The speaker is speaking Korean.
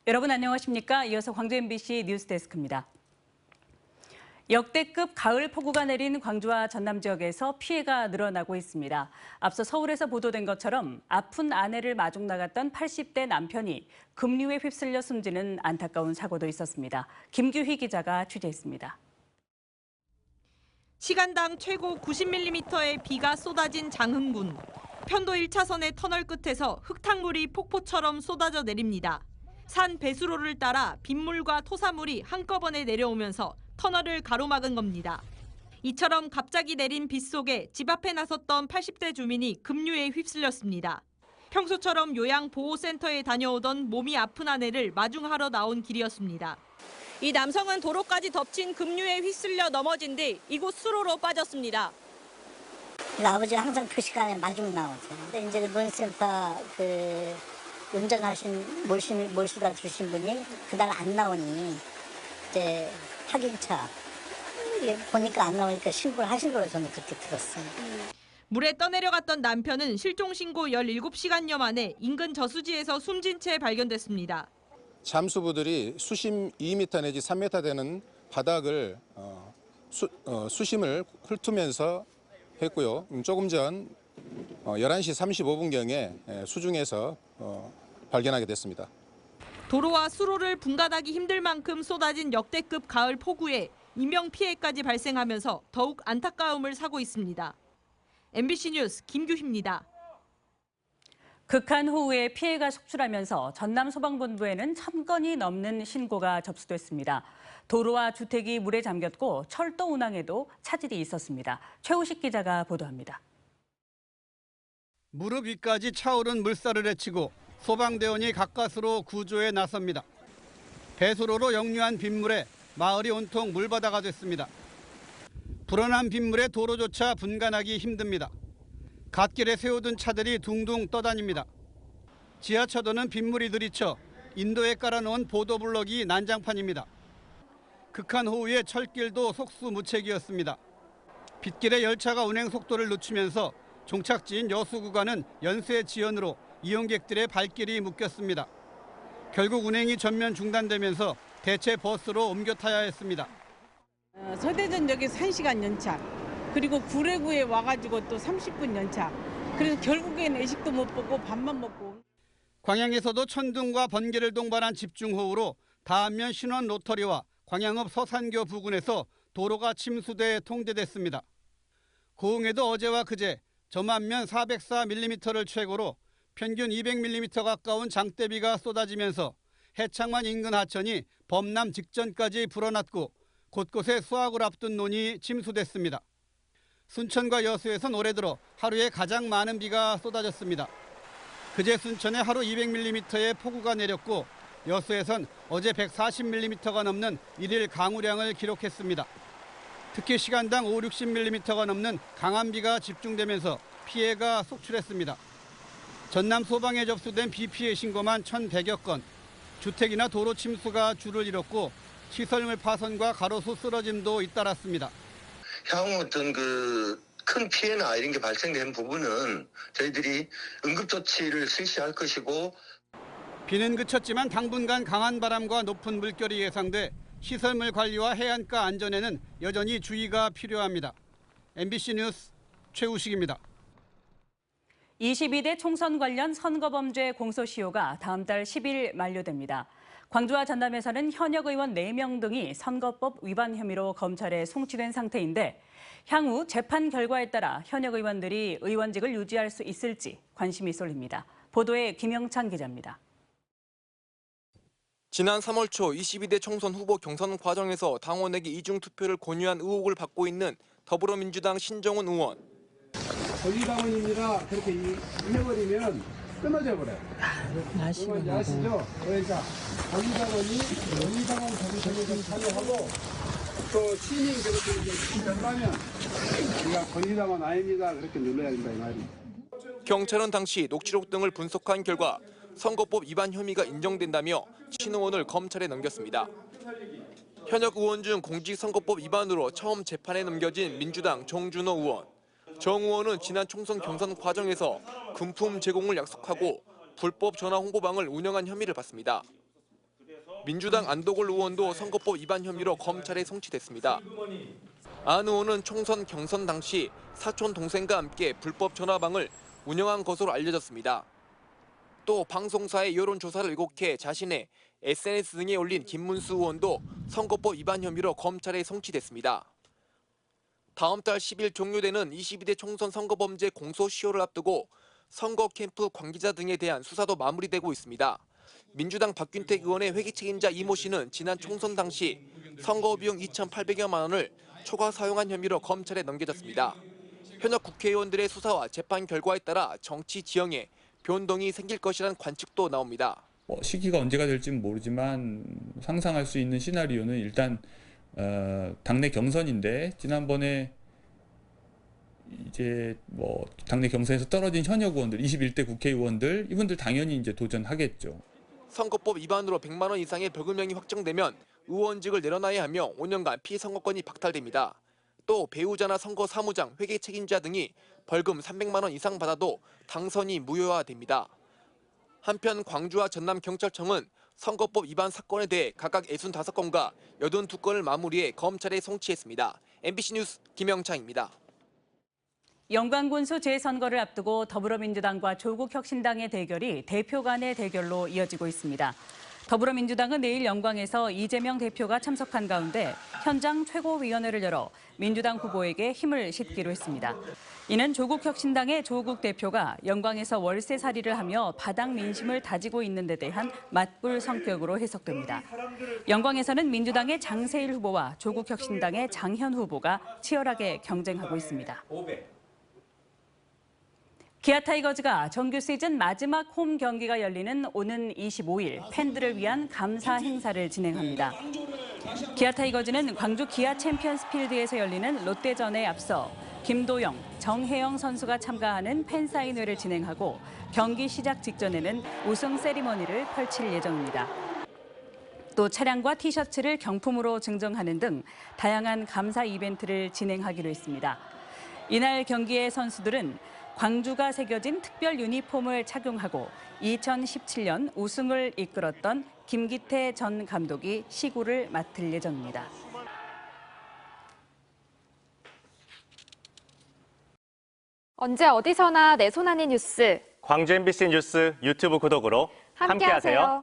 여러분 안녕하십니까? 이어서 광주 MBC 뉴스데스크입니다. 역대급 가을 폭우가 내린 광주와 전남 지역에서 피해가 늘어나고 있습니다. 앞서 서울에서 보도된 것처럼 아픈 아내를 마중 나갔던 80대 남편이 급류에 휩쓸려 숨지는 안타까운 사고도 있었습니다. 김규희 기자가 취재했습니다. 시간당 최고 90mm의 비가 쏟아진 장흥군. 편도 1차선의 터널 끝에서 흙탕물이 폭포처럼 쏟아져 내립니다. 산 배수로를 따라 빗물과 토사물이 한꺼번에 내려오면서 터널을 가로막은 겁니다. 이처럼 갑자기 내린 빗 속에 집 앞에 나섰던 80대 주민이 급류에 휩쓸렸습니다. 평소처럼 요양보호센터에 다녀오던 몸이 아픈 아내를 마중하러 나온 길이었습니다. 이 남성은 도로까지 덮친 급류에 휩쓸려 넘어진 뒤 이곳 수로로 빠졌습니다. 아버지가 항상 그 시간에 마중 나오죠. 근데 이제 노인센터 운전하신 몰시다 주신 분이 그날 안 나오니 이제 확인차 보니까 안 나오니까 신고를 하신 걸로 저는 그렇게 들었어요. 물에 떠내려갔던 남편은 실종 신고 17시간여 만에 인근 저수지에서 숨진 채 발견됐습니다. 잠수부들이 수심 2m 내지 3m 되는 바닥을 수심을 훑으면서 했고요. 조금 전 11시 35분경에 수중에서 발견하게 됐습니다. 도로와 수로를 분간하기 힘들 만큼 쏟아진 역대급 가을 폭우에 인명피해까지 발생하면서 더욱 안타까움을 사고 있습니다. MBC 뉴스 김규희입니다. 극한 호우에 피해가 속출하면서 전남 소방본부에는 1000건이 넘는 신고가 접수됐습니다. 도로와 주택이 물에 잠겼고 철도 운항에도 차질이 있었습니다. 최우식 기자가 보도합니다. 무릎 위까지 차오른 물살을 헤치고 소방대원이 가까스로 구조에 나섭니다. 배수로로 역류한 빗물에 마을이 온통 물바다가 됐습니다. 불어난 빗물에 도로조차 분간하기 힘듭니다. 갓길에 세워둔 차들이 둥둥 떠다닙니다. 지하차도는 빗물이 들이쳐 인도에 깔아놓은 보도블럭이 난장판입니다. 극한 호우에 철길도 속수무책이었습니다. 빗길에 열차가 운행 속도를 늦추면서 종착지인 여수 구간은 연쇄 지연으로 이용객들의 발길이 묶였습니다. 결국 운행이 전면 중단되면서 대체 버스로 옮겨 타야 했습니다. 서대전역에서 1시간 연착, 그리고 구례구에 와가지고 또 30분 연착. 그래서 결국엔 애식도 못 보고 밥만 먹고. 광양에서도 천둥과 번개를 동반한 집중호우로 다안면 신원 로터리와 광양읍 서산교 부근에서 도로가 침수돼 통제됐습니다. 고흥에도 어제와 그제 저만면 404mm를 최고로 평균 200mm 가까운 장대비가 쏟아지면서 해창만 인근 하천이 범람 직전까지 불어났고 곳곳에 수확을 앞둔 논이 침수됐습니다. 순천과 여수에선 올해 들어 하루에 가장 많은 비가 쏟아졌습니다. 그제 순천에 하루 200mm의 폭우가 내렸고 여수에선 어제 140mm가 넘는 일일 강우량을 기록했습니다. 특히 시간당 5, 60mm가 넘는 강한 비가 집중되면서 피해가 속출했습니다. 전남 소방에 접수된 비 피해 신고만 1,100여 건, 주택이나 도로 침수가 주를 이뤘고 시설물 파손과 가로수 쓰러짐도 잇따랐습니다. 향후 어떤 큰 피해나 이런 게 발생된 부분은 저희들이 응급조치를 실시할 것이고. 비는 그쳤지만 당분간 강한 바람과 높은 물결이 예상돼 시설물 관리와 해안가 안전에는 여전히 주의가 필요합니다. MBC 뉴스 최우식입니다. 22대 총선 관련 선거범죄 공소시효가 다음 달 10일 만료됩니다. 광주와 전남에서는 현역 의원 4명 등이 선거법 위반 혐의로 검찰에 송치된 상태인데 향후 재판 결과에 따라 현역 의원들이 의원직을 유지할 수 있을지 관심이 쏠립니다. 보도에 김영찬 기자입니다. 지난 3월 초 22대 총선 후보 경선 과정에서 당원에게 이중투표를 권유한 의혹을 받고 있는 더불어민주당 신정훈 의원. 권리당원입니다. 그렇게 해버리면 끊어져 버려요. 아시죠? 그러니까 권리당원이 권리당원 정책에 참여하고 또 시민 그렇게 된다면 우리가 권리당원 아닙니다. 그렇게 눌러야 된다 이 말입니다. 경찰은 당시 녹취록 등을 분석한 결과 선거법 위반 혐의가 인정된다며 신 의원을 검찰에 넘겼습니다. 현역 의원 중 공직선거법 위반으로 처음 재판에 넘겨진 민주당 정준호 의원. 정 의원은 지난 총선 경선 과정에서 금품 제공을 약속하고 불법 전화 홍보방을 운영한 혐의를 받습니다. 민주당 안도골 의원도 선거법 위반 혐의로 검찰에 송치됐습니다. 안 의원은 총선 경선 당시 사촌 동생과 함께 불법 전화방을 운영한 것으로 알려졌습니다. 또 방송사의 여론조사를 왜곡해 자신의 SNS 등에 올린 김문수 의원도 선거법 위반 혐의로 검찰에 송치됐습니다. 다음 달 10일 종료되는 22대 총선 선거범죄 공소시효를 앞두고 선거 캠프 관계자 등에 대한 수사도 마무리되고 있습니다. 민주당 박균택 의원의 회계 책임자 이모 씨는 지난 총선 당시 선거 비용 2,800여만 원을 초과 사용한 혐의로 검찰에 넘겨졌습니다. 현역 국회의원들의 수사와 재판 결과에 따라 정치 지형에 변동이 생길 것이라는 관측도 나옵니다. 시기가 언제가 될지는 모르지만 상상할 수 있는 시나리오는 일단 당내 경선인데 지난번에 이제 당내 경선에서 떨어진 현역 의원들, 21대 국회의원들 이분들 당연히 이제 도전하겠죠. 선거법 위반으로 100만 원 이상의 벌금형이 확정되면 의원직을 내려놔야 하며 5년간 피선거권이 박탈됩니다. 또 배우자나 선거 사무장, 회계 책임자 등이 벌금 300만 원 이상 받아도 당선이 무효화됩니다. 한편 광주와 전남경찰청은 선거법 위반 사건에 대해 각각 65건과 82건을 마무리해 검찰에 송치했습니다. MBC 뉴스 김영창입니다. 영광군수 재선거를 앞두고 더불어민주당과 조국혁신당의 대결이 대표 간의 대결로 이어지고 있습니다. 더불어민주당은 내일 영광에서 이재명 대표가 참석한 가운데 현장 최고위원회를 열어 민주당 후보에게 힘을 싣기로 했습니다. 이는 조국혁신당의 조국 대표가 영광에서 월세살이를 하며 바닥 민심을 다지고 있는 데 대한 맞불 성격으로 해석됩니다. 영광에서는 민주당의 장세일 후보와 조국혁신당의 장현 후보가 치열하게 경쟁하고 있습니다. 기아 타이거즈가 정규 시즌 마지막 홈 경기가 열리는 오는 25일 팬들을 위한 감사 행사를 진행합니다. 기아 타이거즈는 광주 기아 챔피언스 필드에서 열리는 롯데전에 앞서 김도영, 정혜영 선수가 참가하는 팬사인회를 진행하고 경기 시작 직전에는 우승 세리머니를 펼칠 예정입니다. 또 차량과 티셔츠를 경품으로 증정하는 등 다양한 감사 이벤트를 진행하기로 했습니다. 이날 경기의 선수들은 광주가 새겨진 특별 유니폼을 착용하고 2017년 우승을 이끌었던 김기태 전 감독이 시구를 맡을 예정입니다. 언제 어디서나 내 손 안의 뉴스. 광주 MBC 뉴스 유튜브 구독으로 함께하세요.